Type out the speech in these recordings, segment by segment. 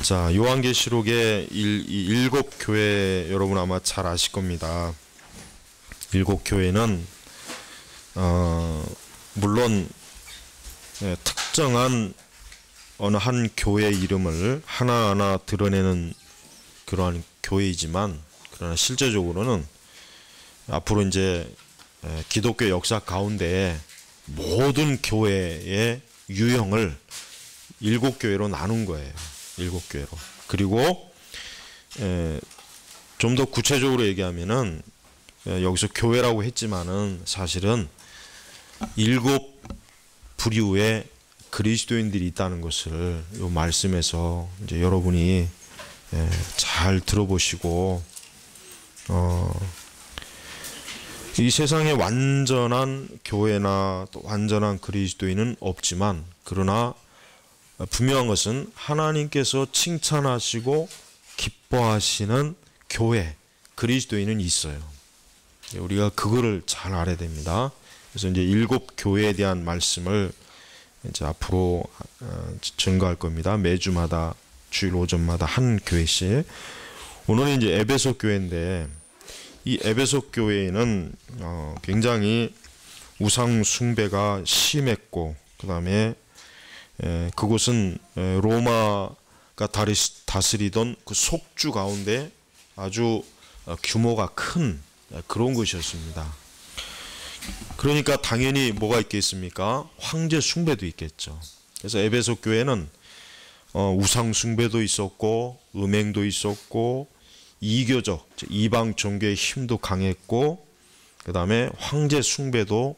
자, 요한계시록의 일곱 교회 여러분 아마 잘 아실 겁니다. 일곱 교회는 물론 특정한 어느 한 교회 이름을 하나하나 드러내는 그러한 교회이지만, 그러나 실제적으로는 앞으로 이제 기독교 역사 가운데 모든 교회의 유형을 일곱 교회로 나눈 거예요. 일곱 교회로. 그리고 좀 더 구체적으로 얘기하면은 여기서 교회라고 했지만은 사실은 일곱 부류의 그리스도인들이 있다는 것을 이 말씀에서 이제 여러분이 잘 들어보시고, 이 세상에 완전한 교회나 또 완전한 그리스도인은 없지만, 그러나 분명한 것은 하나님께서 칭찬하시고 기뻐하시는 교회, 그리스도인은 있어요. 우리가 그거를 잘 알아야 됩니다. 그래서 이제 일곱 교회에 대한 말씀을 이제 앞으로 증거할 겁니다. 매주마다 주일 오전마다 한 교회씩. 오늘은 이제 에베소 교회인데, 이 에베소 교회에는 굉장히 우상 숭배가 심했고, 그 다음에 그곳은 로마가 다스리던 그 속주 가운데 아주 규모가 큰 그런 곳이었습니다. 그러니까 당연히 뭐가 있겠습니까? 황제 숭배도 있겠죠. 그래서 에베소 교회는 우상 숭배도 있었고, 음행도 있었고, 이교적 이방 종교의 힘도 강했고, 그 다음에 황제 숭배도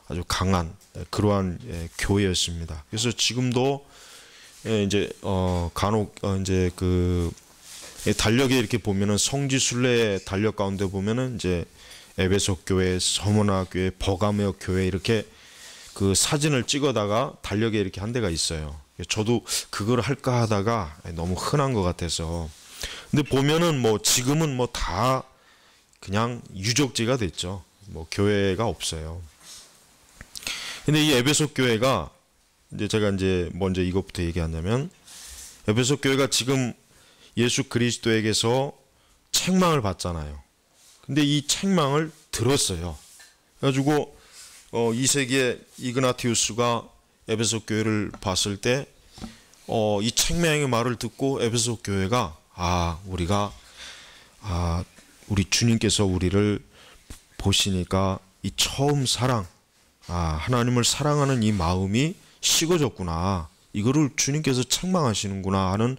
아주 강한 그러한 교회였습니다. 그래서 지금도 이제 간혹 이제 그 달력에 이렇게 보면은 성지순례 달력 가운데 보면은 이제 에베소 교회, 서머나 교회, 버가모 교회 이렇게 그 사진을 찍어다가 달력에 이렇게 한 데가 있어요. 저도 그걸 할까 하다가 너무 흔한 것 같아서. 근데 보면은 뭐 지금은 뭐 다 그냥 유적지가 됐죠. 뭐 교회가 없어요. 근데 이 에베소 교회가 이제 제가 이제 먼저 이것부터 얘기하냐면, 에베소 교회가 지금 예수 그리스도에게서 책망을 받잖아요. 근데 이 책망을 들었어요. 그래가지고 2세기에 이그나티우스가 에베소 교회를 봤을 때 이 책망의 말을 듣고 에베소 교회가 우리 주님께서 우리를 보시니까 이 처음 사랑, 하나님을 사랑하는 이 마음이 식어졌구나, 이거를 주님께서 책망하시는구나 하는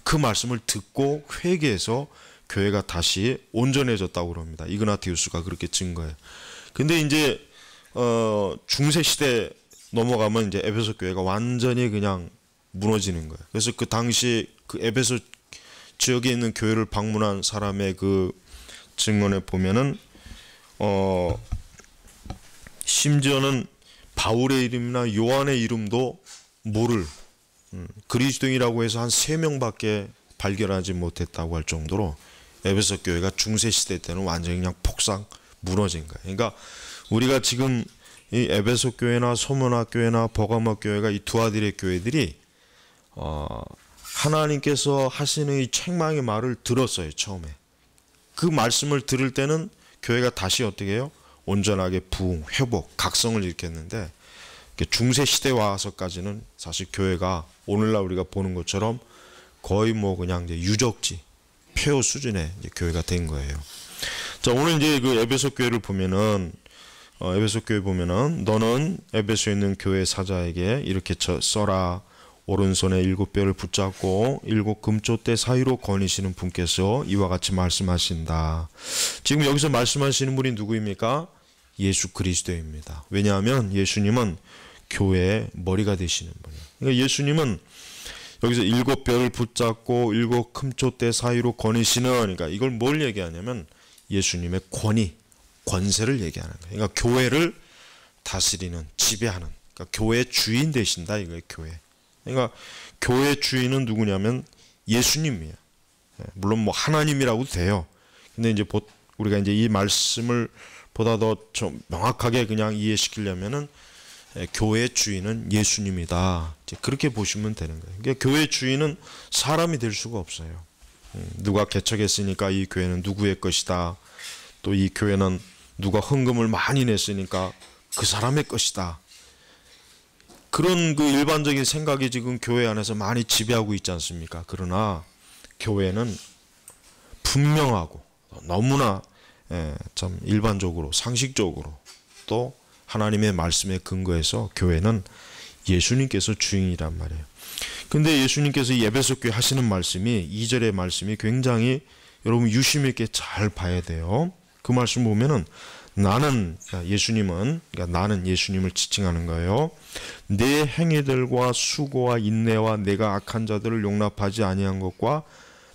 그 말씀을 듣고 회개해서 교회가 다시 온전해졌다고 그럽니다. 이그나티우스가 그렇게 증거해요. 근데 이제 중세 시대 넘어가면 이제 에베소 교회가 완전히 그냥 무너지는 거예요. 그래서 그 당시 그 에베소 지역에 있는 교회를 방문한 사람의 그 증언에 보면은 심지어는 바울의 이름이나 요한의 이름도 모를 그리스도인이라고 해서 한 3명밖에 발견하지 못했다고 할 정도로 에베소 교회가 중세시대 때는 완전히 그냥 폭삭 무너진 거예요. 그러니까 우리가 지금 이 에베소 교회나 소문화 교회나 버가모 교회가 이 두 아들의 교회들이 하나님께서 하시는 이 책망의 말을 들었어요. 처음에 그 말씀을 들을 때는 교회가 다시 어떻게 해요? 온전하게 부흥, 회복, 각성을 일으켰는데, 중세 시대 와서까지는 사실 교회가 오늘날 우리가 보는 것처럼 거의 뭐 그냥 이제 유적지, 폐허 수준의 이제 교회가 된 거예요. 자, 오늘 이제 그 에베소 교회를 보면은 에베소 교회 보면은, 너는 에베소에 있는 교회 사자에게 이렇게 써라. 오른손에 7뼈를 붙잡고 7 금촛대 사이로 거니시는 분께서 이와 같이 말씀하신다. 지금 여기서 말씀하시는 분이 누구입니까? 예수 그리스도입니다. 왜냐하면 예수님은 교회의 머리가 되시는 분이에요. 그러니까 예수님은 여기서 7뼈를 붙잡고 7 금촛대 사이로 거니시는, 그러니까 이걸 뭘 얘기하냐면 예수님의 권위, 권세를 얘기하는 거예요. 그러니까 교회를 다스리는, 지배하는, 그러니까 교회의 주인 되신다 이거예요. 교회. 그러니까 교회 주인은 누구냐면 예수님이에요. 물론 뭐 하나님이라고도 돼요. 근데 이제 우리가 이제 이 말씀을 보다 더 좀 명확하게 그냥 이해시키려면은 교회의 주인은 예수님이다. 이제 그렇게 보시면 되는 거예요. 그러니까 교회의 주인은 사람이 될 수가 없어요. 누가 개척했으니까 이 교회는 누구의 것이다. 또 이 교회는 누가 헌금을 많이 냈으니까 그 사람의 것이다. 그런 그 일반적인 생각이 지금 교회 안에서 많이 지배하고 있지 않습니까? 그러나 교회는 분명하고 너무나 참 일반적으로 상식적으로 또 하나님의 말씀에 근거해서 교회는 예수님께서 주인이란 말이에요. 근데 예수님께서 에베소 교회 하시는 말씀이 2절의 말씀이 굉장히 여러분 유심 있게 잘 봐야 돼요. 그 말씀 보면은 나는 예수님을 지칭하는 거예요. 내 행위들과 수고와 인내와 내가 악한 자들을 용납하지 아니한 것과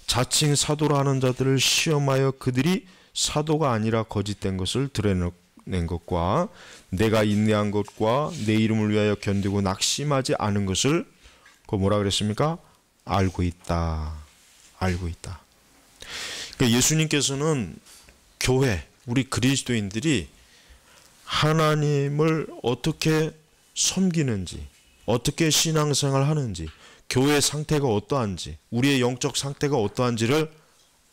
자칭 사도라 하는 자들을 시험하여 그들이 사도가 아니라 거짓된 것을 드러낸 것과 내가 인내한 것과 내 이름을 위하여 견디고 낙심하지 않은 것을 뭐라 그랬습니까? 알고 있다. 알고 있다. 그러니까 예수님께서는 교회, 우리 그리스도인들이 하나님을 어떻게 섬기는지, 어떻게 신앙생활 하는지, 교회 상태가 어떠한지, 우리의 영적 상태가 어떠한지를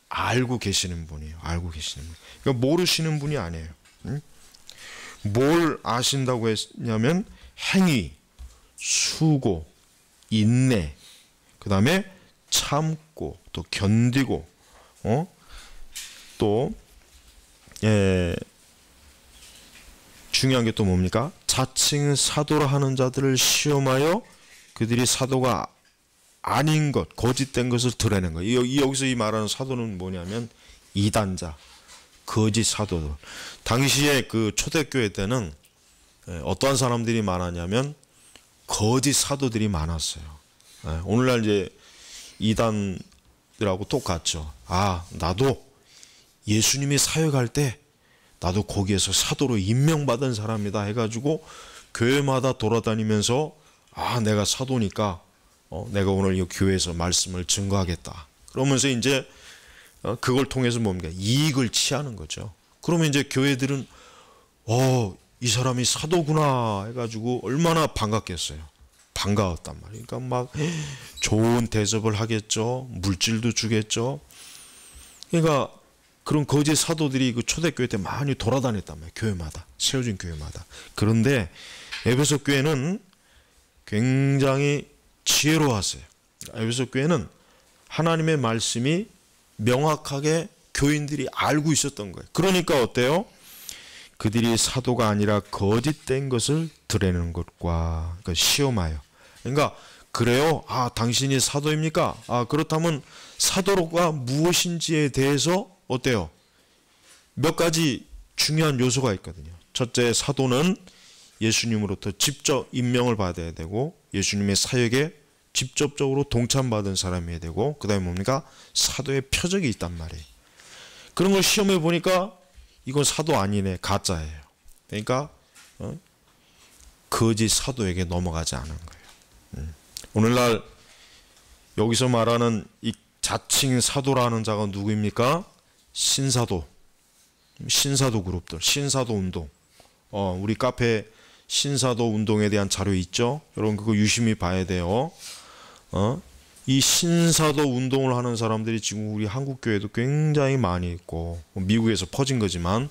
알고 계시는 분이에요. 알고 계시는 분. 그러니까 모르시는 분이 아니에요. 뭘 아신다고 했냐면 행위, 수고, 인내, 그 다음에 참고, 또 견디고, 또 중요한 게 또 뭡니까? 자칭 사도라 하는 자들을 시험하여 그들이 사도가 아닌 것, 거짓된 것을 드러내는 거예요. 여기서 이 말하는 사도는 뭐냐면 이단자, 거짓 사도들. 당시에 그 초대교회 때는 어떠한 사람들이 많았냐면 거짓 사도들이 많았어요. 오늘날 이제 이단들하고 똑같죠. 아, 나도 예수님이 사역할 때 나도 거기에서 사도로 임명받은 사람이다 해가지고 교회마다 돌아다니면서 아, 내가 사도니까 내가 오늘 이 교회에서 말씀을 증거하겠다. 그러면서 이제 그걸 통해서 뭡니까? 이익을 취하는 거죠. 그러면 이제 교회들은 이 사람이 사도구나 해가지고 얼마나 반갑겠어요. 반가웠단 말이에요. 그러니까 막 좋은 대접을 하겠죠. 물질도 주겠죠. 그러니까 그런 거짓 사도들이 그 초대교회 때 많이 돌아다녔단 말이에요. 교회마다, 세워진 교회마다. 그런데 에베소 교회는 굉장히 지혜로웠어요. 에베소 교회는 하나님의 말씀이 명확하게 교인들이 알고 있었던 거예요. 그러니까 어때요? 그들이 사도가 아니라 거짓된 것을 드러내는 것과 그러니까 시험하여. 그러니까 그래요? 아, 당신이 사도입니까? 아, 그렇다면 사도가 무엇인지에 대해서 어때요? 몇 가지 중요한 요소가 있거든요. 첫째, 사도는 예수님으로부터 직접 임명을 받아야 되고 예수님의 사역에 직접적으로 동참받은 사람이어야 되고 그 다음에 뭡니까? 사도의 표적이 있단 말이에요. 그런 걸 시험해 보니까 이건 사도 아니네, 가짜예요. 그러니까 거짓 사도에게 넘어가지 않은 거예요. 오늘날 여기서 말하는 이 자칭 사도라는 자가 누구입니까? 신사도 그룹들, 신사도 운동. 우리 카페에 신사도 운동에 대한 자료 있죠? 여러분 그거 유심히 봐야 돼요. 이 신사도 운동을 하는 사람들이 지금 우리 한국 교회도 굉장히 많이 있고 미국에서 퍼진 거지만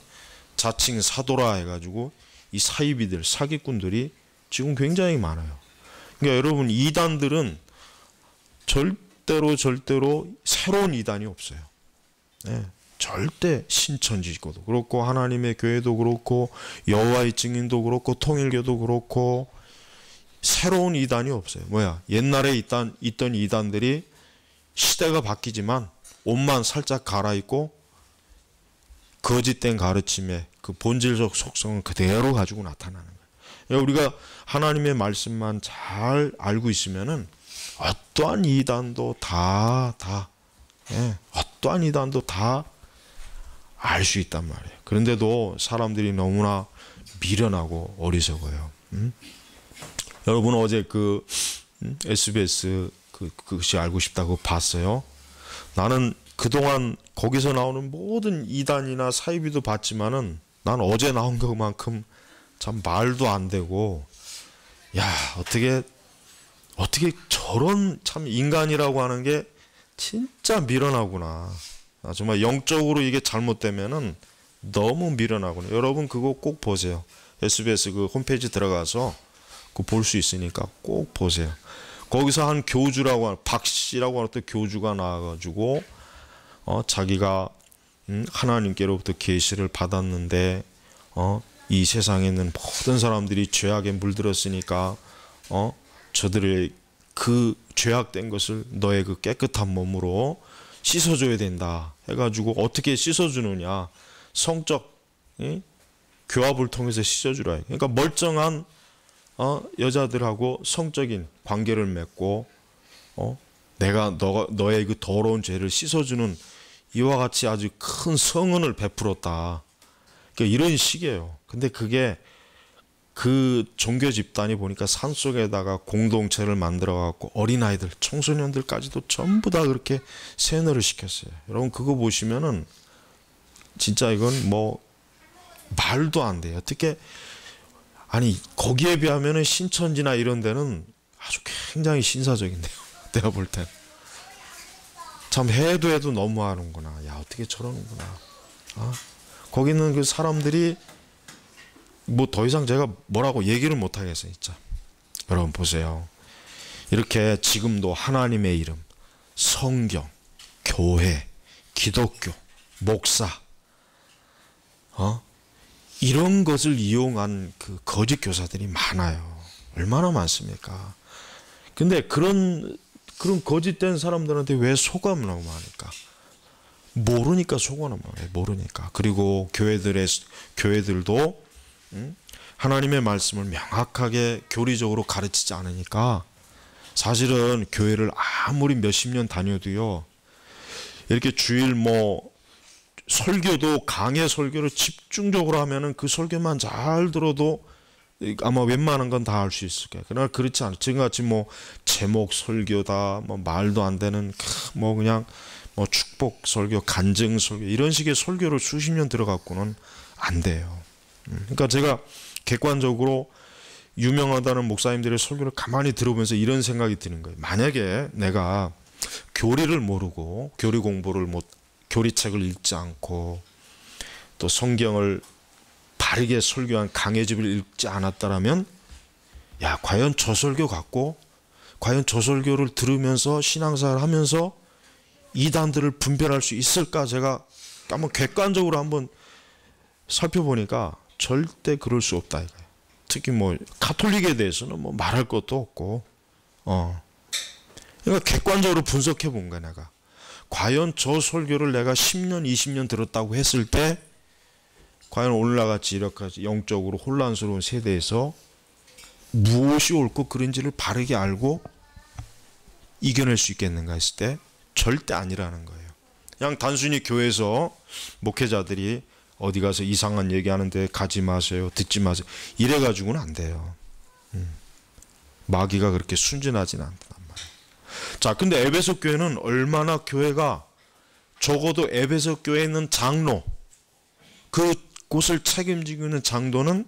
자칭 사도라 해가지고 이 사이비들, 사기꾼들이 지금 굉장히 많아요. 그러니까 여러분 이단들은 절대로 새로운 이단이 없어요. 네. 절대 신천지고도 그렇고 하나님의 교회도 그렇고 여호와의 증인도 그렇고 통일교도 그렇고 새로운 이단이 없어요. 뭐야? 옛날에 있던 이단들이 시대가 바뀌지만 옷만 살짝 갈아입고 거짓된 가르침의 그 본질적 속성은 그대로 가지고 나타나는 거예요. 우리가 하나님의 말씀만 잘 알고 있으면은 어떠한 이단도 어떠한 이단도 다 알 수 있단 말이에요. 그런데도 사람들이 너무나 미련하고 어리석어요. 여러분 어제 그 SBS 그것이 알고 싶다고 봤어요? 나는 그동안 거기서 나오는 모든 이단이나 사이비도 봤지만은 난 어제 나온 것만큼 참 말도 안 되고 야, 어떻게 저런 참 인간이라고 하는 게 진짜 미련하구나. 정말 영적으로 이게 잘못되면은 너무 미련하구나. 여러분 그거 꼭 보세요. SBS 그 홈페이지 들어가서 그거 볼 수 있으니까 꼭 보세요. 거기서 한 교주라고 하는 박 씨라고 하는 또 교주가 나와가지고 자기가 하나님께로부터 계시를 받았는데 이 세상에 있는 모든 사람들이 죄악에 물들었으니까 저들의 그 죄악된 것을 너의 그 깨끗한 몸으로 씻어줘야 된다 해가지고 어떻게 씻어주느냐, 성적 교합을 통해서 씻어주라. 그러니까 멀쩡한 여자들하고 성적인 관계를 맺고 내가 너의 그 더러운 죄를 씻어주는 이와 같이 아주 큰 성은을 베풀었다. 그러니까 이런 식이에요. 근데 그게 그 종교 집단이 보니까 산속에다가 공동체를 만들어 갖고 어린아이들, 청소년들까지도 전부 다 그렇게 세뇌를 시켰어요. 여러분 그거 보시면은 진짜 이건 뭐 말도 안 돼요. 어떻게, 아니 거기에 비하면은 신천지나 이런 데는 아주 굉장히 신사적인데요. 내가 볼 땐 참 해도 너무하는구나. 야, 어떻게 저러는구나. 거기는 그 사람들이 뭐 더 이상 제가 뭐라고 얘기를 못 하겠어요, 진짜. 여러분 보세요. 이렇게 지금도 하나님의 이름, 성경, 교회, 기독교, 목사, 이런 것을 이용한 그 거짓 교사들이 많아요. 얼마나 많습니까? 근데 그런 거짓된 사람들한테 왜 속아만 하니까? 모르니까 속아만 해. 모르니까. 그리고 교회들도 하나님의 말씀을 명확하게 교리적으로 가르치지 않으니까 사실은 교회를 아무리 몇십 년 다녀도요, 이렇게 주일 뭐 설교도 강의 설교를 집중적으로 하면은 그 설교만 잘 들어도 아마 웬만한 건 다 할 수 있을 거예요. 그러나 그렇지 않아요. 지금같이 뭐 제목 설교다, 뭐 말도 안 되는 뭐 그냥 뭐 축복 설교, 간증 설교 이런 식의 설교를 수십 년 들어갖고는 안 돼요. 그러니까 제가 객관적으로 유명하다는 목사님들의 설교를 가만히 들어보면서 이런 생각이 드는 거예요. 만약에 내가 교리를 모르고 교리책을 읽지 않고 또 성경을 바르게 설교한 강해집을 읽지 않았다라면, 야, 과연 저 설교 갖고 과연 저 설교를 들으면서 신앙생활을 하면서 이단들을 분별할 수 있을까? 제가 한번 객관적으로 한번 살펴보니까 절대 그럴 수 없다 이거예요. 특히 뭐 가톨릭에 대해서는 뭐 말할 것도 없고, 그러니까 객관적으로 분석해 본 거야. 내가 과연 저 설교를 내가 10년, 20년 들었다고 했을 때 과연 오늘날같이 이렇게 영적으로 혼란스러운 세대에서 무엇이 옳고 그른지를 바르게 알고 이겨낼 수 있겠는가 했을 때 절대 아니라는 거예요. 그냥 단순히 교회에서 목회자들이 어디 가서 이상한 얘기하는데 가지 마세요, 듣지 마세요 이래가지고는 안 돼요. 마귀가 그렇게 순진하지는 않단 말이에요. 자, 근데 에베소 교회는 얼마나 교회가, 적어도 에베소 교회에 있는 장로, 그 곳을 책임지고 있는 장도는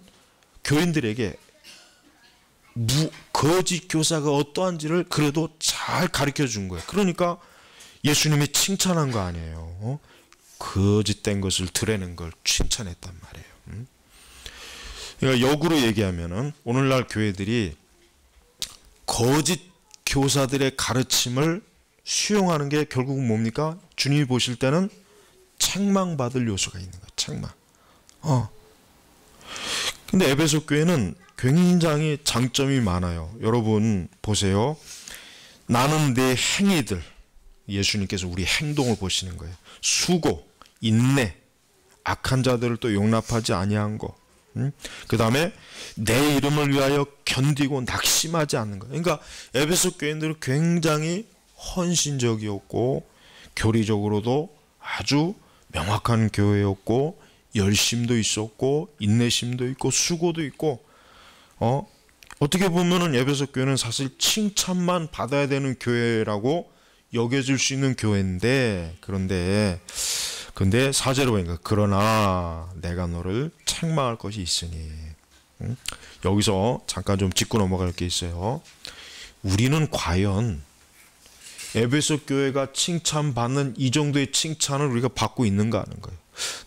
교인들에게 거짓 교사가 어떠한지를 그래도 잘 가르쳐 준 거예요. 그러니까 예수님이 칭찬한 거 아니에요. 거짓된 것을 드러내는 걸 칭찬했단 말이에요. 그러니까 역으로 얘기하면은 오늘날 교회들이 거짓 교사들의 가르침을 수용하는 게 결국 뭡니까? 주님이 보실 때는 책망받을 요소가 있는 거예요. 책망. 근데 에베소 교회는 굉장히 장점이 많아요. 여러분 보세요. 나는 내 행위들, 예수님께서 우리 행동을 보시는 거예요. 수고, 인내, 악한 자들을 또 용납하지 아니한 거. 그 다음에 내 이름을 위하여 견디고 낙심하지 않는 거. 그러니까 에베소 교인들은 굉장히 헌신적이었고 교리적으로도 아주 명확한 교회였고 열심도 있었고 인내심도 있고 수고도 있고, 어떻게 보면은 에베소 교회는 사실 칭찬만 받아야 되는 교회라고 여겨질 수 있는 교회인데, 그런데 4절에 보니까 그러나 내가 너를 책망할 것이 있으니, 여기서 잠깐 좀 짚고 넘어갈 게 있어요. 우리는 과연 에베소 교회가 칭찬받는 이 정도의 칭찬을 우리가 받고 있는가 하는 거예요.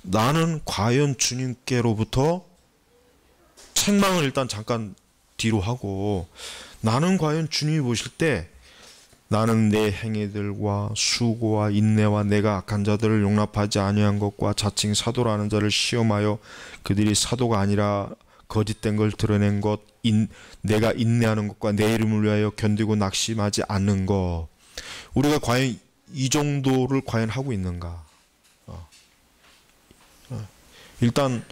나는 과연 주님께로부터 책망을 일단 잠깐 뒤로 하고, 나는 과연 주님이 보실 때 나는 내 행위들과 수고와 인내와 내가 악한 자들을 용납하지 아니한 것과 자칭 사도라는 자를 시험하여 그들이 사도가 아니라 거짓된 걸 드러낸 것, 내가 인내하는 것과 내 이름을 위하여 견디고 낙심하지 않는 것, 우리가 과연 이 정도를 과연 하고 있는가? 일단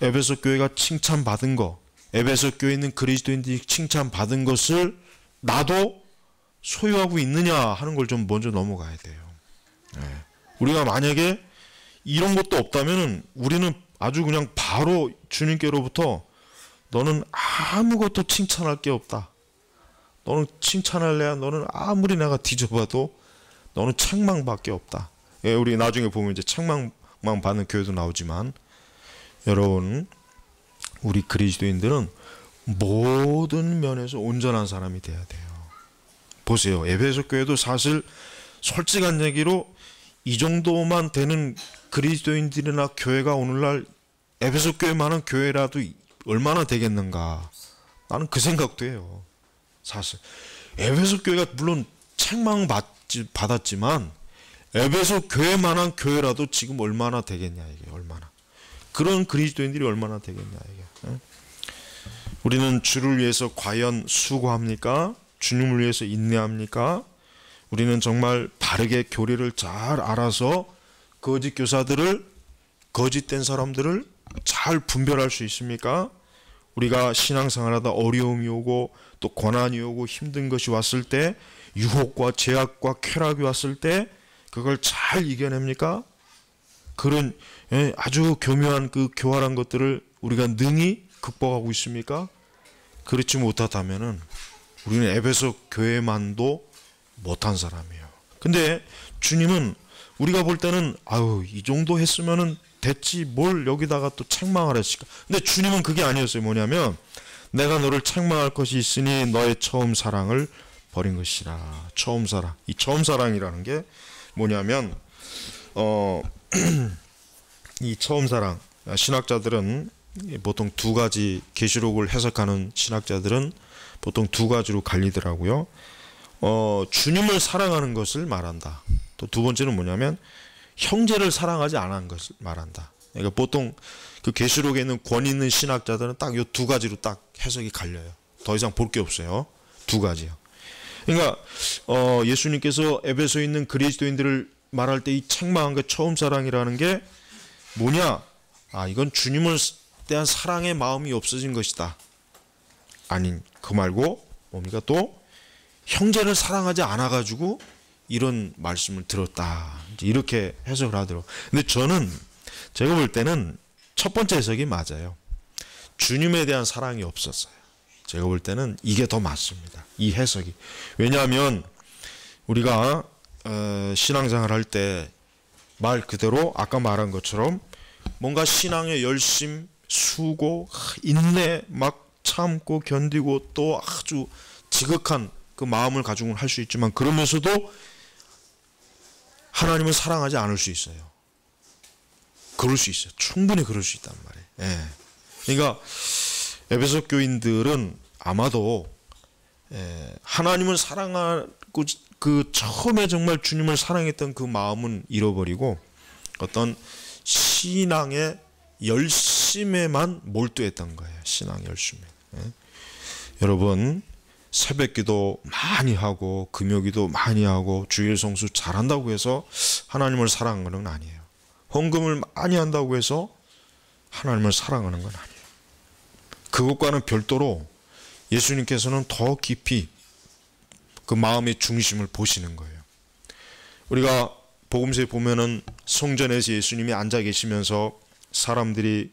에베소 교회가 칭찬받은 거, 에베소 교회에 있는 그리스도인들이 칭찬받은 것을 나도 소유하고 있느냐 하는 걸 좀 먼저 넘어가야 돼요. 우리가 만약에 이런 것도 없다면 우리는 아주 그냥 바로 주님께로부터 너는 아무것도 칭찬할 게 없다, 너는 칭찬할래야 너는 아무리 내가 뒤져봐도 너는 책망밖에 없다. 우리 나중에 보면 이제 책망만 받는 교회도 나오지만, 여러분, 우리 그리스도인들은 모든 면에서 온전한 사람이 돼야 돼요. 보세요. 에베소 교회도 사실 솔직한 얘기로 이 정도만 되는 그리스도인들이나 교회가 오늘날 에베소 교회만한 교회라도 얼마나 되겠는가, 나는 그 생각도 해요. 사실 에베소 교회가 물론 책망 받았지만 에베소 교회만한 교회라도 지금 얼마나 되겠냐, 이게 얼마나, 그런 그리스도인들이 얼마나 되겠냐 이게. 우리는 주를 위해서 과연 수고합니까? 주님을 위해서 인내합니까? 우리는 정말 바르게 교리를 잘 알아서 거짓 교사들을, 거짓된 사람들을 잘 분별할 수 있습니까? 우리가 신앙생활하다 어려움이 오고 또 고난이 오고 힘든 것이 왔을 때, 유혹과 제약과 쾌락이 왔을 때 그걸 잘 이겨냅니까? 그런 아주 교묘한 그 교활한 것들을 우리가 능히 극복하고 있습니까? 그렇지 못하다면은 우리는 에베소 교회만도 못한 사람이에요. 근데 주님은 우리가 볼 때는 아유, 이 정도 했으면은 됐지, 뭘 여기다가 또 책망을 했을까? 근데 주님은 그게 아니었어요. 뭐냐면, 내가 너를 책망할 것이 있으니 너의 처음 사랑을 버린 것이라. 처음 사랑. 이 처음 사랑이라는 게 뭐냐면, 이 처음 사랑, 신학자들은 보통 두 가지, 계시록을 해석하는 신학자들은 보통 두 가지로 갈리더라고요. 주님을 사랑하는 것을 말한다. 또 두 번째는 뭐냐면 형제를 사랑하지 않은 것을 말한다. 그러니까 보통 그 계시록에 있는 권위 있는 신학자들은 딱 이 두 가지로 딱 해석이 갈려요. 더 이상 볼 게 없어요. 두 가지요. 그러니까 예수님께서 에베소에 있는 그리스도인들을 말할 때 이 책망한 게 처음 사랑이라는 게 뭐냐? 아, 이건 주님을 대한 사랑의 마음이 없어진 것이다. 아닌, 그 말고 뭡니까? 또 형제를 사랑하지 않아 가지고 이런 말씀을 들었다, 이렇게 해석을 하더라고요. 근데 제가 볼 때는 첫 번째 해석이 맞아요. 주님에 대한 사랑이 없었어요. 제가 볼 때는 이게 더 맞습니다, 이 해석이. 왜냐하면 우리가 신앙생활 할 때 말 그대로 아까 말한 것처럼 뭔가 신앙의 열심, 수고, 인내, 막 참고 견디고 또 아주 지극한 그 마음을 가지고 할 수 있지만, 그러면서도 하나님을 사랑하지 않을 수 있어요. 그럴 수 있어요. 충분히 그럴 수 있단 말이에요. 그러니까 에베소 교인들은 아마도 하나님을 사랑하고 그 처음에 정말 주님을 사랑했던 그 마음은 잃어버리고 어떤 신앙의 열심에만 몰두했던 거예요. 신앙 열심에. 여러분, 새벽기도 많이 하고 금요기도 많이 하고 주일 성수 잘한다고 해서 하나님을 사랑하는 건 아니에요. 헌금을 많이 한다고 해서 하나님을 사랑하는 건 아니에요. 그것과는 별도로 예수님께서는 더 깊이 그 마음의 중심을 보시는 거예요. 우리가 복음서에 보면은 성전에서 예수님이 앉아 계시면서 사람들이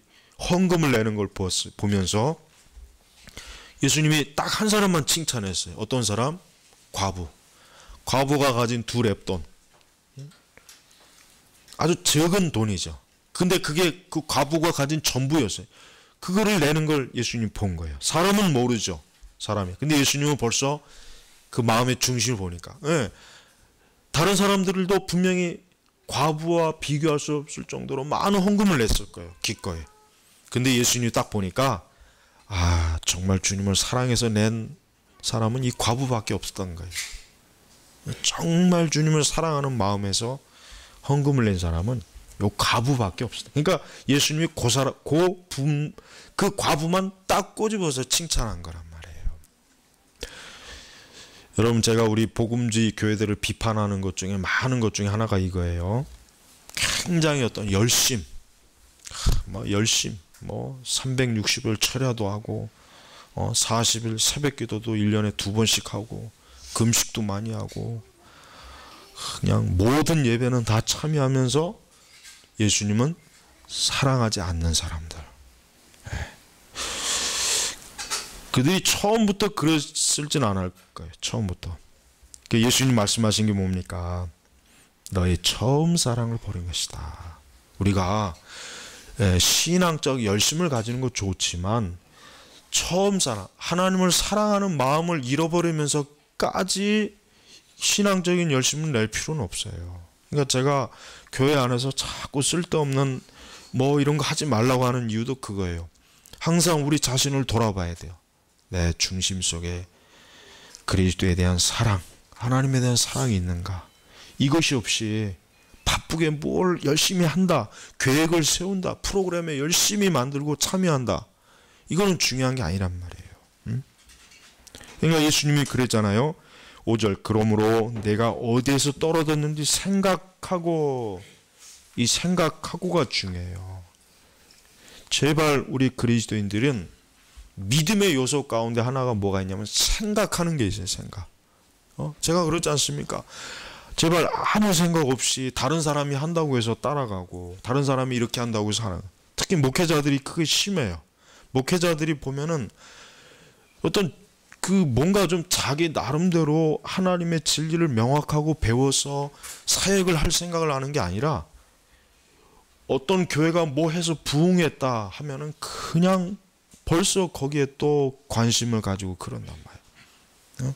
헌금을 내는 걸 보면서 예수님이 딱 한 사람만 칭찬했어요. 어떤 사람? 과부가 가진 2렙돈. 아주 적은 돈이죠. 근데 그게 그 과부가 가진 전부였어요. 그거를 내는 걸 예수님이 본 거예요. 사람은 모르죠. 사람이. 근데 예수님은 벌써 그 마음의 중심을 보니까. 예. 다른 사람들도 분명히 과부와 비교할 수 없을 정도로 많은 헌금을 냈을 거예요. 기꺼이. 근데 예수님이 딱 보니까 정말 주님을 사랑해서 낸 사람은 이 과부밖에 없었던 거예요. 정말 주님을 사랑하는 마음에서 헌금을 낸 사람은 요 과부밖에 없었다. 그러니까 예수님이 그 과부만 딱 꼬집어서 칭찬한 거란 말이에요. 여러분, 제가 우리 복음주의 교회들을 비판하는 것 중에 많은 것 중에 하나가 이거예요. 굉장히 어떤 열심, 360일 철야도 하고 40일 새벽기도도 1년에 2번씩 하고 금식도 많이 하고 그냥 모든 예배는 다 참여하면서 예수님은 사랑하지 않는 사람들. 그들이 처음부터 그랬을진 않을 거예요. 처음부터. 예수님 말씀하신 게 뭡니까? 너의 처음 사랑을 버린 것이다. 우리가 신앙적 열심을 가지는 것 좋지만 처음 사랑, 하나님을 사랑하는 마음을 잃어버리면서까지 신앙적인 열심을 낼 필요는 없어요. 그러니까 제가 교회 안에서 자꾸 쓸데없는 이런 거 하지 말라고 하는 이유도 그거예요. 항상 우리 자신을 돌아봐야 돼요. 내 중심 속에 그리스도에 대한 사랑, 하나님에 대한 사랑이 있는가? 이것이 없이 바쁘게 뭘 열심히 한다, 계획을 세운다, 프로그램에 열심히 만들고 참여한다, 이거는 중요한 게 아니란 말이에요. 그러니까 예수님이 그랬잖아요. 5절, 그러므로 내가 어디에서 떨어졌는지 생각하고, 이 생각하고가 중요해요. 제발 우리 그리스도인들은 믿음의 요소 가운데 하나가 뭐가 있냐면 생각하는 게 있어요. 생각. 제가 그렇지 않습니까? 제발 아무 생각 없이 다른 사람이 한다고 해서 따라가고, 다른 사람이 이렇게 한다고 해서 하는. 특히 목회자들이 그게 심해요. 목회자들이 보면은 어떤 뭔가 좀 자기 나름대로 하나님의 진리를 명확하고 배워서 사역을 할 생각을 하는 게 아니라, 어떤 교회가 뭐 해서 부흥했다 하면은 그냥 벌써 거기에 또 관심을 가지고 그런단 말이에요.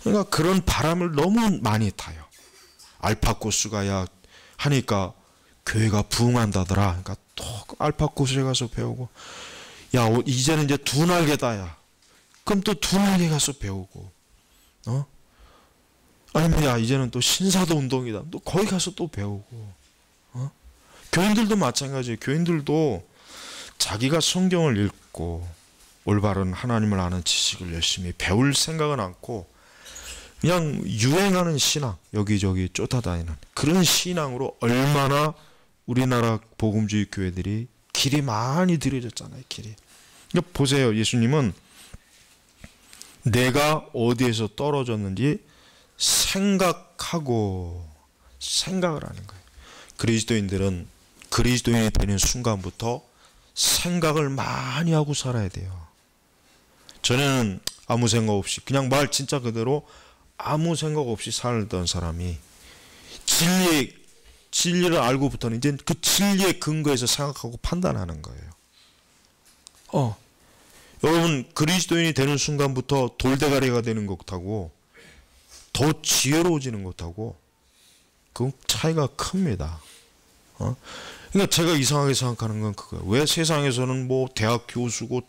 그러니까 그런 바람을 너무 많이 타요. 알파고스가 하니까 교회가 부흥한다더라. 그러니까 또 알파고스에 가서 배우고, 이제는 이제 두날개다. 그럼 또 두날개 가서 배우고, 아니면 이제는 또 신사도 운동이다. 또 거기 가서 또 배우고, 교인들도 마찬가지예요. 교인들도 자기가 성경을 읽고 올바른 하나님을 아는 지식을 열심히 배울 생각은 않고 그냥 유행하는 신앙, 여기저기 쫓아다니는 그런 신앙으로 얼마나 우리나라 복음주의 교회들이 길이 많이 들여졌잖아요. 길이. 그러니까 보세요. 예수님은 내가 어디에서 떨어졌는지 생각하고, 생각을 하는 거예요. 그리스도인들은 그리스도인이 되는 순간부터 생각을 많이 하고 살아야 돼요. 전에는 아무 생각 없이 그냥 말 진짜 그대로 아무 생각 없이 살던 사람이 진리를 알고부터는 이제 그 진리의 근거에서 생각하고 판단하는 거예요. 여러분, 그리스도인이 되는 순간부터 돌대가리가 되는 것하고 더 지혜로워지는 것하고 그 차이가 큽니다. 그러니까 제가 이상하게 생각하는 건 그거예요. 왜 세상에서는 대학 교수고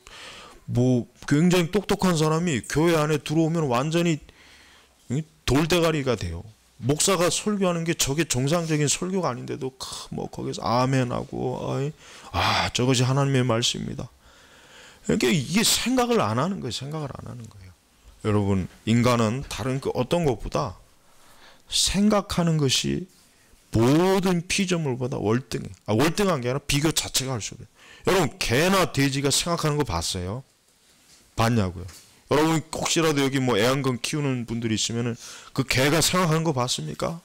굉장히 똑똑한 사람이 교회 안에 들어오면 완전히 돌대가리가 돼요. 목사가 설교하는 게 저게 정상적인 설교가 아닌데도 거기서 아멘하고 저것이 하나님의 말씀입니다. 그러니까 이게 생각을 안 하는 거예요. 생각을 안 하는 거예요. 여러분, 인간은 다른 어떤 것보다 생각하는 것이 모든 피조물보다 월등해. 월등한 게 아니라 비교 자체가 할 수 없어요. 여러분, 개나 돼지가 생각하는 거 봤어요? 봤냐고요? 여러분, 혹시라도 여기 애완견 키우는 분들이 있으면은 그 개가 생각하는 거 봤습니까?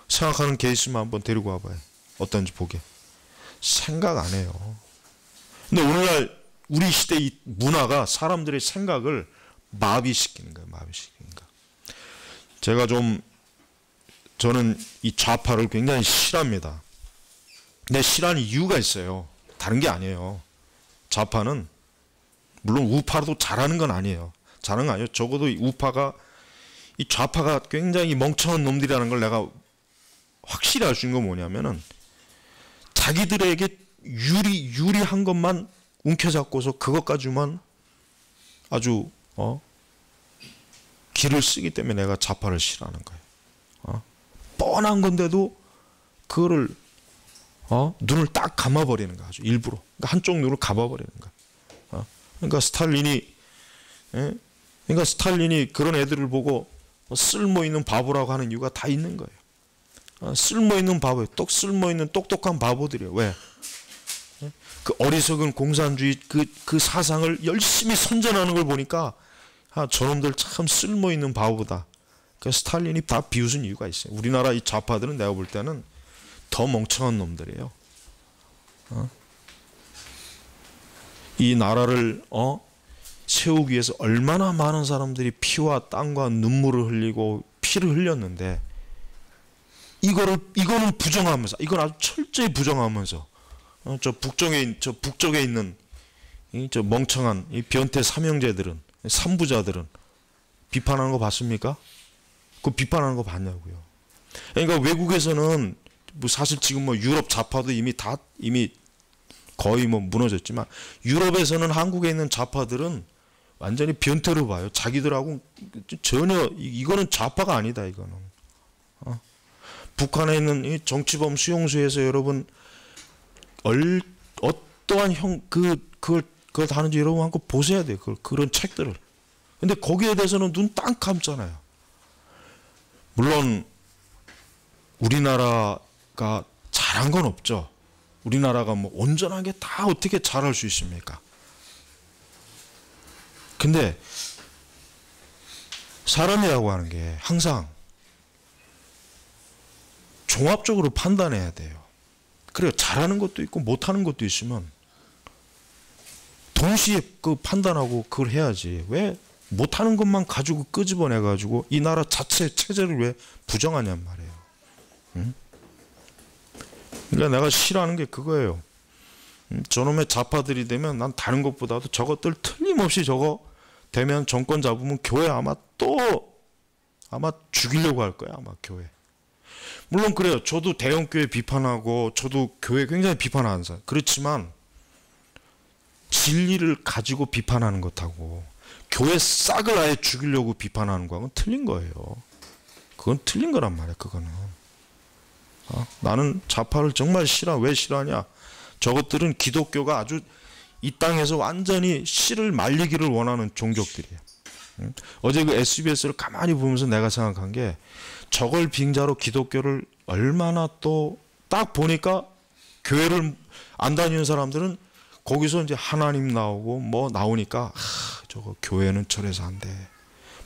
생각하는 개 있으면 한번 데리고 와봐요. 어떤지 보게. 생각 안 해요. 근데 오늘날 우리 시대 이 문화가 사람들의 생각을 마비시키는 거예요. 마비시키는 거. 저는 이 좌파를 굉장히 싫어합니다. 근데 싫어하는 이유가 있어요. 다른 게 아니에요. 좌파는 물론 우파도 잘하는 건 아니에요. 잘하는 건 아니에요. 적어도 이 우파가 이 좌파가 굉장히 멍청한 놈들이라는 걸 내가 확실히 알 수 있는 건 뭐냐면은 자기들에게 유리한 것만 움켜잡고서 그것 가지고만 아주 길을 쓰기 때문에 내가 좌파를 싫어하는 거예요. 뻔한 건데도 그거를 눈을 딱 감아버리는 거야. 아주 일부러. 그러니까 한쪽 눈을 감아버리는 거야. 그러니까 스탈린이 그런 애들을 보고 쓸모있는 바보라고 하는 이유가 다 있는 거예요. 쓸모있는 바보예요. 쓸모있는 똑똑한 바보들이에요. 왜? 그 어리석은 공산주의 그 사상을 열심히 선전하는 걸 보니까 저놈들 참 쓸모있는 바보다. 그래서 스탈린이 다 비웃은 이유가 있어요. 우리나라 이 좌파들은 내가 볼 때는 더 멍청한 놈들이에요. 이 나라를 세우기 위해서 얼마나 많은 사람들이 피와 땀과 눈물을 흘리고 피를 흘렸는데 이거는 부정하면서, 이건 아주 철저히 부정하면서 저 북쪽에 있는 저 멍청한 이 변태 삼형제들은, 삼부자들은 비판하는 거 봤습니까? 그 비판하는 거 봤냐고요. 그러니까 외국에서는 뭐 사실 지금 뭐 유럽 좌파도 이미 거의 뭐 무너졌지만 유럽에서는 한국에 있는 좌파들은 완전히 변태로 봐요. 자기들하고 전혀 이거는 좌파가 아니다. 이거는 북한에 있는 이 정치범 수용소에서 여러분 어떠한 그걸 하는지 여러분 한번 보셔야 돼요. 그런 책들을. 근데 거기에 대해서는 눈 딱 감잖아요. 물론 우리나라가 잘한 건 없죠. 우리나라가 뭐 온전하게 다 어떻게 잘할 수 있습니까? 근데 사람이라고 하는 게 항상 종합적으로 판단해야 돼요. 그래요. 잘하는 것도 있고 못하는 것도 있으면 동시에 그 판단하고 그걸 해야지. 왜 못하는 것만 가지고 끄집어내 가지고 이 나라 자체 체제를 왜 부정하냔 말이에요. 응? 그러니까 내가 싫어하는 게 그거예요. 저놈의 좌파들이 되면 난 다른 것보다도 저것들 틀림없이 저거 되면 정권 잡으면 교회 아마 죽이려고 할 거야. 아마 교회. 물론 그래요. 저도 대형교회 비판하고 저도 교회 굉장히 비판하는 사람. 그렇지만 진리를 가지고 비판하는 것하고 교회 싹을 아예 죽이려고 비판하는 거하고는 틀린 거예요. 그건 틀린 거란 말이야. 그거는. 나는 좌파를 정말 싫어. 왜 싫어하냐? 저것들은 기독교가 아주 이 땅에서 완전히 씨를 말리기를 원하는 종족들이에요. 어제 그 SBS를 가만히 보면서 내가 생각한 게 저걸 빙자로 기독교를 얼마나 또 딱 보니까 교회를 안 다니는 사람들은 거기서 이제 하나님 나오고 뭐 나오니까 저거 교회는 저래서 안 돼.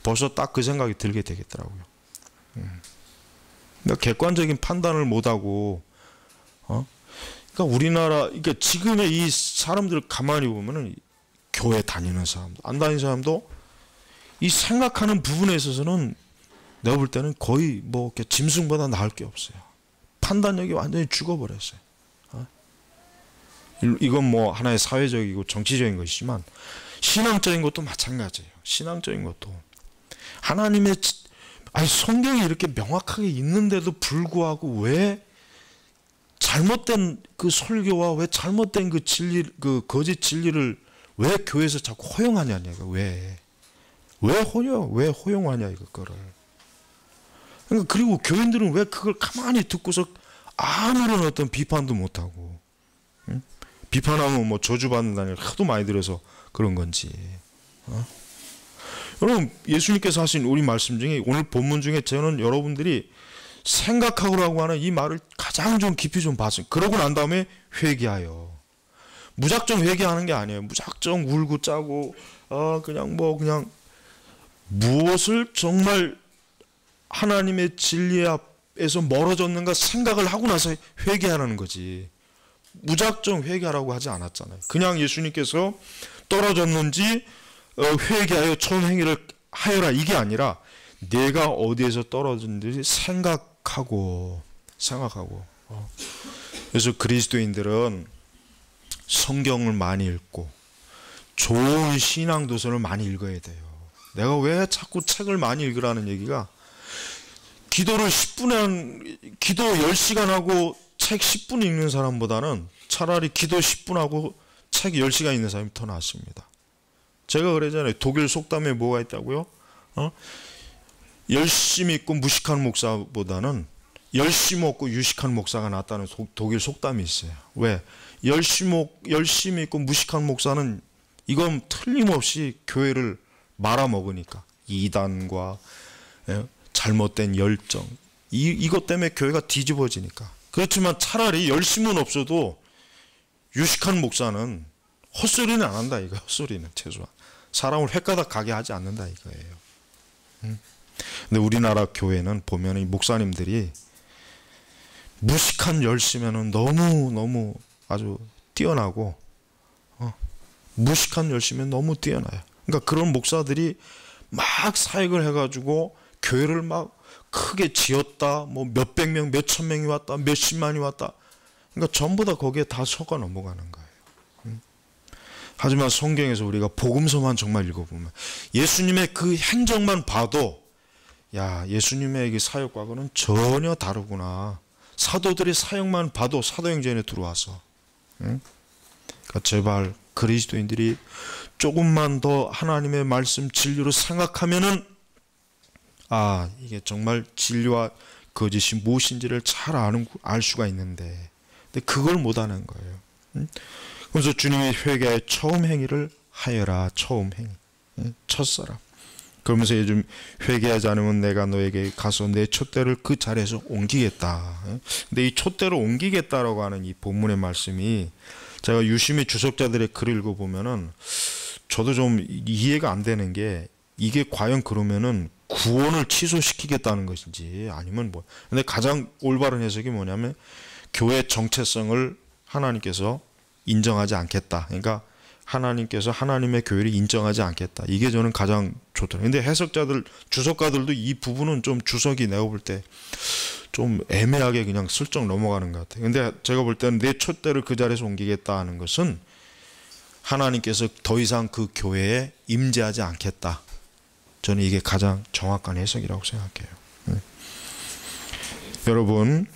벌써 딱 그 생각이 들게 되겠더라고요. 그러니까 객관적인 판단을 못하고 그러니까 우리나라 그러니까 지금의 이 사람들 가만히 보면은 교회 다니는 사람도 안 다니는 사람도 이 생각하는 부분에 있어서는 내가 볼 때는 거의 뭐 짐승보다 나을 게 없어요. 판단력이 완전히 죽어버렸어요. 이건 뭐 하나의 사회적이고 정치적인 것이지만 신앙적인 것도 마찬가지예요. 신앙적인 것도 하나님의 성경이 이렇게 명확하게 있는데도 불구하고 왜 잘못된 그 설교와 왜 잘못된 그 진리, 그 거짓 진리를 왜 교회에서 자꾸 허용하냐, 왜 허용하냐 이거를. 그러니까 그리고 교인들은 왜 그걸 가만히 듣고서 아무런 어떤 비판도 못 하고, 응? 비판하면 뭐 저주받는다는 하도 많이 들어서 그런 건지. 여러분 예수님께서 하신 우리 말씀 중에 오늘 본문 중에 저는 여러분들이 생각하고라고 하는 이 말을 가장 좀 깊이 좀 봤어요. 그러고 난 다음에 회개하여. 무작정 회개하는 게 아니에요. 무작정 울고 짜고 그냥 무엇을 정말 하나님의 진리 앞에서 멀어졌는가 생각을 하고 나서 회개하라는 거지. 무작정 회개하라고 하지 않았잖아요. 그냥 예수님께서 떨어졌는지 회개하여 처음 행위를 하여라 이게 아니라 내가 어디에서 떨어졌는지 생각하고. 그래서 그리스도인들은 성경을 많이 읽고 좋은 신앙 도서를 많이 읽어야 돼요. 내가 왜 자꾸 책을 많이 읽으라는 얘기가, 기도를 10시간 하고 책 10분 읽는 사람보다는 차라리 기도 10분 하고 책 10시간 읽는 사람이 더 낫습니다. 제가 그러잖아요. 독일 속담에 뭐가 있다고요? 열심히 있고 무식한 목사보다는 열심히 없고 유식한 목사가 낫다는 독일 속담이 있어요. 왜? 열심히 있고 무식한 목사는 이건 틀림없이 교회를 말아먹으니까. 이단과 잘못된 열정, 이것 때문에 교회가 뒤집어지니까. 그렇지만 차라리 열심은 없어도 유식한 목사는 헛소리는 안 한다 이거예요. 헛소리는 최소한 사람을 횟가닥 가게 하지 않는다 이거예요. 근데 우리나라 교회는 보면 이 목사님들이 무식한 열심에는 너무 아주 뛰어나고, 무식한 열심에는 너무 뛰어나요. 그러니까 그런 목사들이 막 사역을 해가지고 교회를 막 크게 지었다, 뭐 몇백 명, 몇천 명이 왔다, 몇십만이 왔다. 그러니까 전부 다 거기에 다 속아 넘어가는 거예요. 하지만 성경에서 우리가 복음서만 정말 읽어보면 예수님의 그 행적만 봐도, 야, 예수님의 그 사역과는 전혀 다르구나. 사도들의 사역만 봐도 사도행전에 들어와서. 그러니까 제발 그리스도인들이 조금만 더 하나님의 말씀 진리로 생각하면은, 이게 정말 진리와 거짓이 무엇인지를 잘 알 수가 있는데, 근데 그걸 못하는 거예요. 그래서 주님이 회개의 처음 행위를 하여라. 처음 행위, 첫사람. 그러면서 요즘 회개하지 않으면 내가 너에게 가서 내 촛대를 그 자리에서 옮기겠다. 근데 이 촛대를 옮기겠다라고 하는 이 본문의 말씀이, 제가 유심히 주석자들의 글을 읽어보면은 저도 좀 이해가 안 되는 게, 이게 과연 그러면은 구원을 취소시키겠다는 것인지 아니면 뭐. 근데 가장 올바른 해석이 뭐냐면 교회 정체성을 하나님께서 인정하지 않겠다. 그러니까 하나님께서 하나님의 교회를 인정하지 않겠다. 이게 저는 가장 좋더라고요. 근데 해석자들, 주석가들도 이 부분은 좀 주석이 내가 볼 때 좀 애매하게 그냥 슬쩍 넘어가는 것 같아요. 근데 제가 볼 때는 내 촛대를 그 자리에서 옮기겠다 하는 것은 하나님께서 더 이상 그 교회에 임재하지 않겠다. 저는 이게 가장 정확한 해석이라고 생각해요. 여러분,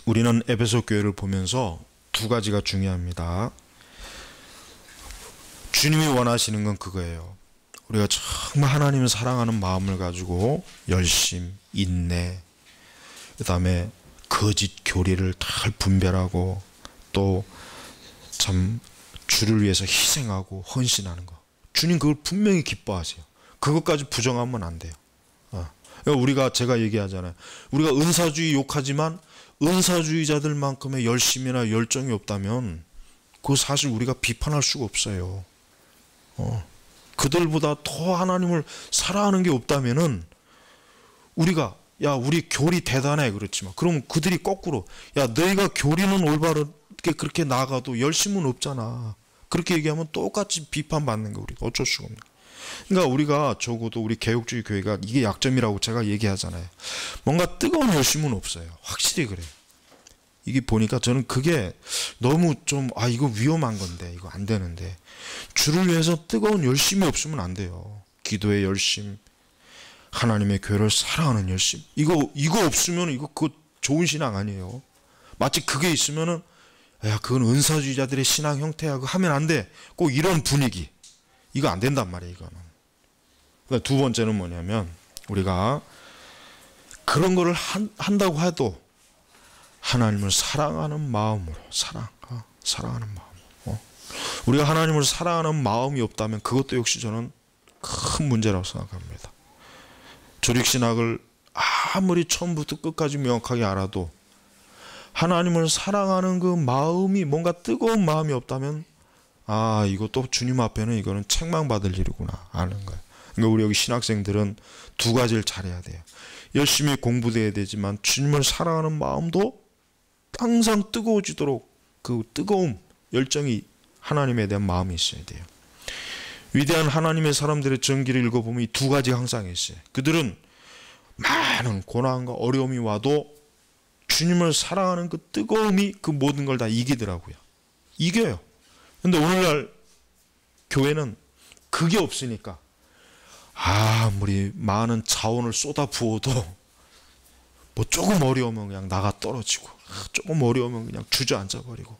우리는 에베소 교회를 보면서 두 가지가 중요합니다. 주님이 원하시는 건 그거예요. 우리가 정말 하나님을 사랑하는 마음을 가지고 열심, 인내, 그 다음에 거짓 교리를 잘 분별하고, 또 참 주를 위해서 희생하고 헌신하는 거. 주님 그걸 분명히 기뻐하세요. 그것까지 부정하면 안 돼요. 우리가, 제가 얘기하잖아요. 우리가 은사주의 욕하지만 은사주의자들만큼의 열심이나 열정이 없다면 그거 사실 우리가 비판할 수가 없어요. 그들보다 더 하나님을 사랑하는 게 없다면은 우리가, 야, 우리 교리 대단해 그렇지만, 그러면 그들이 거꾸로, 야, 너희가 교리는 올바르게 그렇게 나가도 열심은 없잖아. 그렇게 얘기하면 똑같이 비판받는 거 우리가 어쩔 수가 없는 거예요. 그러니까 우리가 적어도 우리 개혁주의 교회가 이게 약점이라고 제가 얘기하잖아요. 뭔가 뜨거운 열심은 없어요. 확실히 그래요. 이게 보니까 저는 그게 너무 좀, 이거 위험한 건데, 이거 안 되는데. 주를 위해서 뜨거운 열심이 없으면 안 돼요. 기도의 열심, 하나님의 교회를 사랑하는 열심. 이거 없으면 그거 좋은 신앙 아니에요. 마치 그게 있으면은, 야, 그건 은사주의자들의 신앙 형태야. 그거 하면 안 돼. 꼭 이런 분위기. 이거 안 된단 말이에요, 이거는. 그러니까 두 번째는 뭐냐면, 우리가 그런 거를 한다고 해도 하나님을 사랑하는 마음으로, 사랑하는 마음으로. 우리가 하나님을 사랑하는 마음이 없다면 그것도 역시 저는 큰 문제라고 생각합니다. 조직신학을 아무리 처음부터 끝까지 명확하게 알아도 하나님을 사랑하는 그 마음이, 뭔가 뜨거운 마음이 없다면, 이것도 주님 앞에는 이거는 책망받을 일이구나 아는 거예요. 그러니까 우리 여기 신학생들은 두 가지를 잘해야 돼요. 열심히 공부도 해야 되지만 주님을 사랑하는 마음도 항상 뜨거워지도록, 그 뜨거움, 열정이 하나님에 대한 마음이 있어야 돼요. 위대한 하나님의 사람들의 전기를 읽어보면 이 두 가지가 항상 있어요. 그들은 많은 고난과 어려움이 와도 주님을 사랑하는 그 뜨거움이 그 모든 걸 다 이기더라고요. 이겨요. 근데 오늘날 교회는 그게 없으니까 아무리 많은 자원을 쏟아 부어도 뭐 조금 어려우면 그냥 나가 떨어지고 조금 어려우면 그냥 주저앉아 버리고.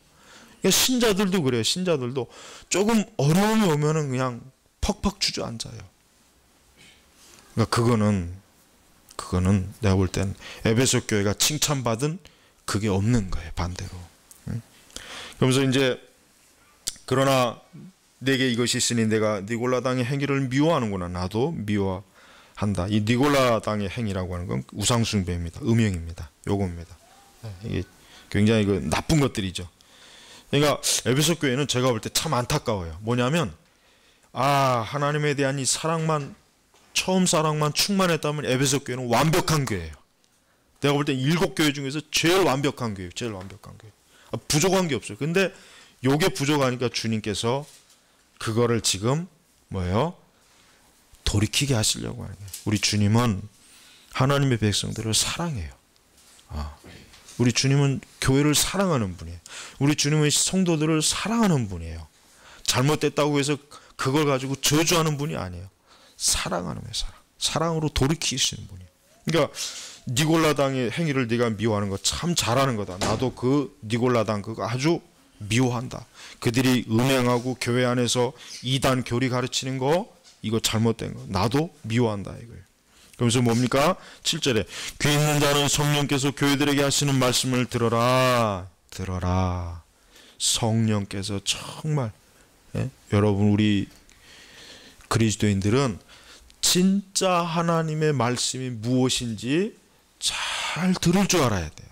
신자들도 그래요. 신자들도 조금 어려움이 오면은 그냥 퍽퍽 주저앉아요. 그러니까 그거는 내가 볼 땐 에베소 교회가 칭찬받은 그게 없는 거예요. 반대로. 그러면서 이제 그러나 내게 이것이 있으니 내가 니골라 당의 행위를 미워하는구나. 나도 미워한다. 이 니골라 당의 행위라고 하는 건 우상숭배입니다. 음행입니다. 요겁니다. 이게 굉장히 그 나쁜 것들이죠. 그러니까 에베소 교회는 제가 볼 때 참 안타까워요. 뭐냐면 하나님에 대한 이 사랑만, 처음 사랑만 충만했다면 에베소 교회는 완벽한 교회예요. 내가 볼 때 7교회 중에서 제일 완벽한 교회예요. 제일 완벽한 교회. 부족한 게 없어요. 근데 요게 부족하니까 주님께서 그거를 지금 뭐예요? 돌이키게 하시려고 하는 거예요. 우리 주님은 하나님의 백성들을 사랑해요. 우리 주님은 교회를 사랑하는 분이에요. 우리 주님은 성도들을 사랑하는 분이에요. 잘못됐다고 해서 그걸 가지고 저주하는 분이 아니에요. 사랑하는 거예요. 사랑으로 돌이키시는 분이에요. 그러니까 니골라당의 행위를 네가 미워하는 거 참 잘하는 거다. 나도 그 니골라당 그거 아주 미워한다. 그들이 음행하고 교회 안에서 이단 교리 가르치는 거 이거 잘못된 거 나도 미워한다 이거예요. 그러면서 뭡니까? 7절에 귀 있는 자는 성령께서 교회들에게 하시는 말씀을 들어라. 성령께서 정말 여러분 우리 그리스도인들은 진짜 하나님의 말씀이 무엇인지 잘 들을 줄 알아야 돼요.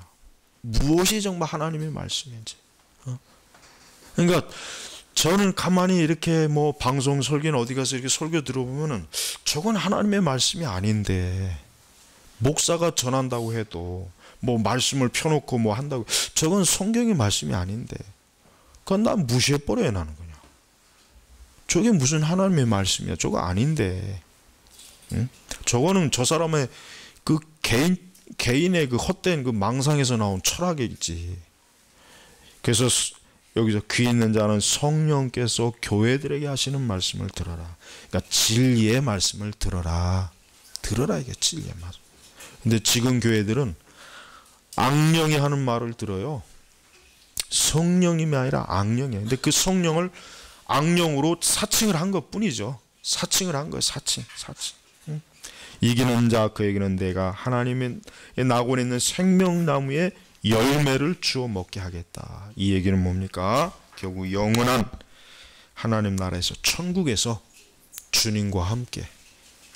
무엇이 정말 하나님의 말씀인지. 그러니까 저는 가만히 이렇게 뭐 방송 설교는 어디 가서 이렇게 설교 들어보면은 저건 하나님의 말씀이 아닌데, 목사가 전한다고 해도 뭐 말씀을 펴놓고 뭐 한다고, 저건 성경의 말씀이 아닌데 그건 난 무시해버려요. 나는 그냥 저게 무슨 하나님의 말씀이야. 저거 아닌데. 저거는 저 사람의 그 개인의 그 헛된 그 망상에서 나온 철학이지. 그래서 여기서 귀 있는 자는 성령께서 교회들에게 하시는 말씀을 들어라. 그러니까 진리의 말씀을 들어라. 이게 진리의 말씀. 근데 지금 교회들은 악령이 하는 말을 들어요. 성령님이 아니라 악령이에요. 근데 그 성령을 악령으로 사칭을 한 것 뿐이죠. 사칭을 한 거예요. 사칭. 이기는 자 그에게는 내가 하나님의 나고 있는 생명나무의 열매를 주어 먹게 하겠다. 이 얘기는 뭡니까? 결국 영원한 하나님 나라에서, 천국에서 주님과 함께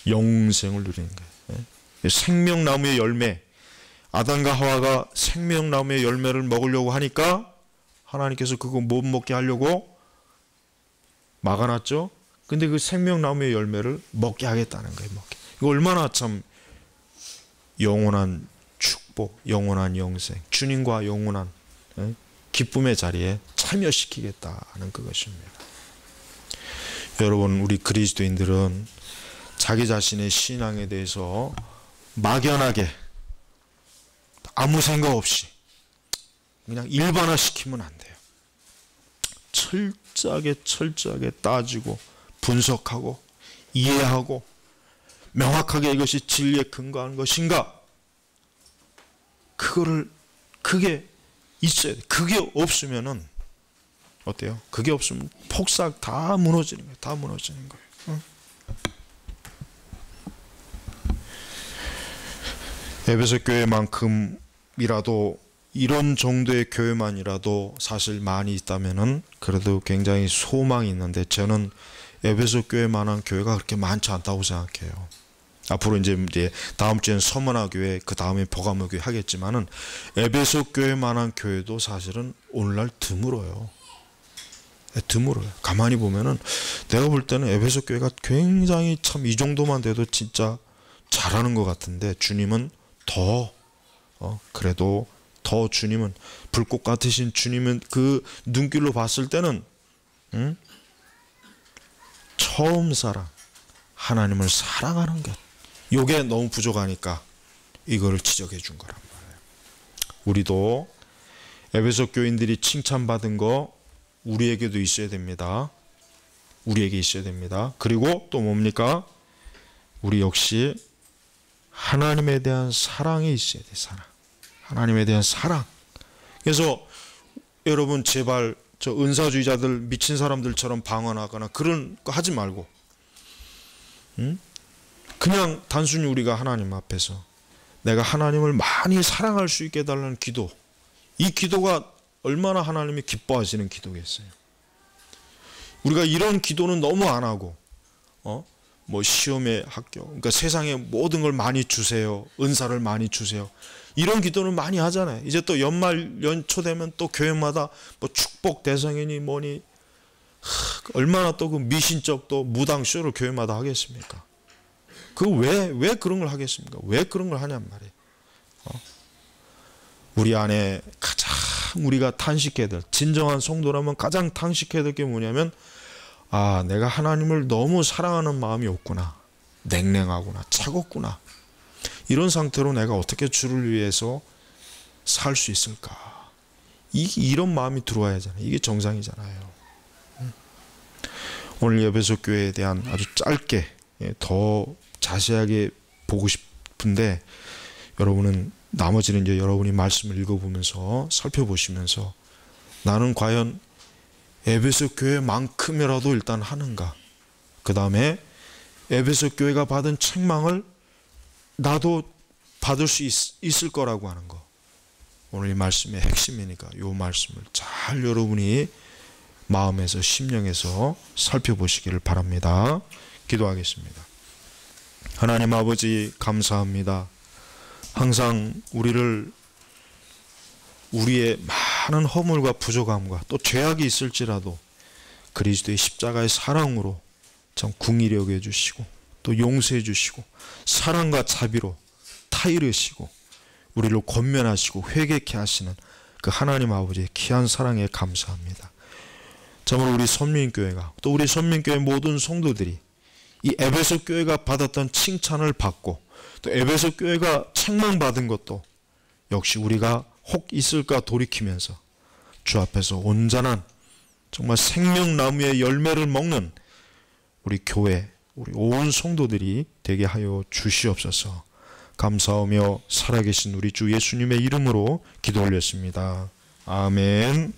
영생을 누리는 거예요. 생명나무의 열매, 아담과 하와가 생명나무의 열매를 먹으려고 하니까 하나님께서 그거 못 먹게 하려고 막아놨죠. 근데 그 생명나무의 열매를 먹게 하겠다는 거예요. 이거 얼마나 참 영원한 축복, 영원한 영생, 주님과 영원한 기쁨의 자리에 참여시키겠다는 그것입니다. 여러분, 우리 그리스도인들은 자기 자신의 신앙에 대해서 막연하게 아무 생각 없이 그냥 일반화시키면 안 돼요. 철저하게 따지고 분석하고 이해하고 명확하게 이것이 진리에 근거하는 것인가? 그게 있어야 돼. 그게 없으면은 어때요? 그게 없으면 폭삭 다 무너지는 거예요. 다 무너지는 거예요. 에베소 교회만큼이라도, 이런 정도의 교회만이라도 사실 많이 있다면은 그래도 굉장히 소망이 있는데, 저는 에베소 교회만한 교회가 그렇게 많지 않다고 생각해요. 앞으로 이제 다음 주엔 서머나 교회, 그 다음에 버가모 교회 하겠지만은 에베소 교회만한 교회도 사실은 오늘날 드물어요. 가만히 보면은 내가 볼 때는 에베소 교회가 굉장히 참 이 정도만 돼도 진짜 잘하는 것 같은데, 주님은 그래도 더 주님은, 불꽃 같으신 주님은 그 눈길로 봤을 때는 처음 사랑, 하나님을 사랑하는 것, 요게 너무 부족하니까 이거를 지적해 준 거란 말이에요. 우리도 에베소 교인들이 칭찬받은 거 우리에게도 있어야 됩니다. 우리에게 있어야 됩니다. 그리고 또 뭡니까? 우리 역시 하나님에 대한 사랑이 있어야 돼. 사랑. 하나님에 대한 사랑. 그래서 여러분 제발 저 은사주의자들 미친 사람들처럼 방언하거나 그런 거 하지 말고, 그냥 단순히 우리가 하나님 앞에서 내가 하나님을 많이 사랑할 수 있게 해달라는 기도, 이 기도가 얼마나 하나님이 기뻐하시는 기도겠어요. 우리가 이런 기도는 너무 안 하고 뭐 시험에 합격, 그러니까 세상에 모든 걸 많이 주세요, 은사를 많이 주세요, 이런 기도는 많이 하잖아요. 이제 또 연초 되면 또 교회마다 뭐 축복 대성이니 뭐니, 얼마나 또 그 미신적 또 무당 쇼를 교회마다 하겠습니까? 그 왜 그런 걸 하겠습니까? 왜 그런 걸 하냔 말이에요. 우리 안에 가장 우리가 탄식해야 될, 진정한 성도라면 가장 탄식해야 될 게 뭐냐면, 아, 내가 하나님을 너무 사랑하는 마음이 없구나, 냉랭하구나, 차갑구나, 이런 상태로 내가 어떻게 주를 위해서 살 수 있을까, 이런 마음이 들어와야 하잖아요. 이게 정상이잖아요. 오늘 에베소 교회에 대한 아주 짧게 더 자세하게 보고 싶은데, 여러분은 나머지는 이제 여러분이 말씀을 읽어보면서 살펴보시면서 나는 과연 에베소 교회만큼이라도 일단 하는가, 그 다음에 에베소 교회가 받은 책망을 나도 받을 수 있을 거라고 하는 거, 오늘 이 말씀의 핵심이니까 이 말씀을 잘 여러분이 마음에서 심령에서 살펴보시기를 바랍니다. 기도하겠습니다. 하나님 아버지, 감사합니다. 항상 우리의 많은 허물과 부족함과 또 죄악이 있을지라도 그리스도의 십자가의 사랑으로 참 궁일히 여겨주시고 또 용서해 주시고 사랑과 자비로 타이르시고 우리를 권면하시고 회개케 하시는 그 하나님 아버지의 귀한 사랑에 감사합니다. 참으로 우리 선민교회가, 또 우리 선민교회 모든 성도들이 이 에베소 교회가 받았던 칭찬을 받고 또 에베소 교회가 책망받은 것도 역시 우리가 혹 있을까 돌이키면서 주 앞에서 온전한 정말 생명나무의 열매를 먹는 우리 교회, 우리 온 성도들이 되게 하여 주시옵소서. 감사하며 살아계신 우리 주 예수님의 이름으로 기도 올렸습니다. 아멘.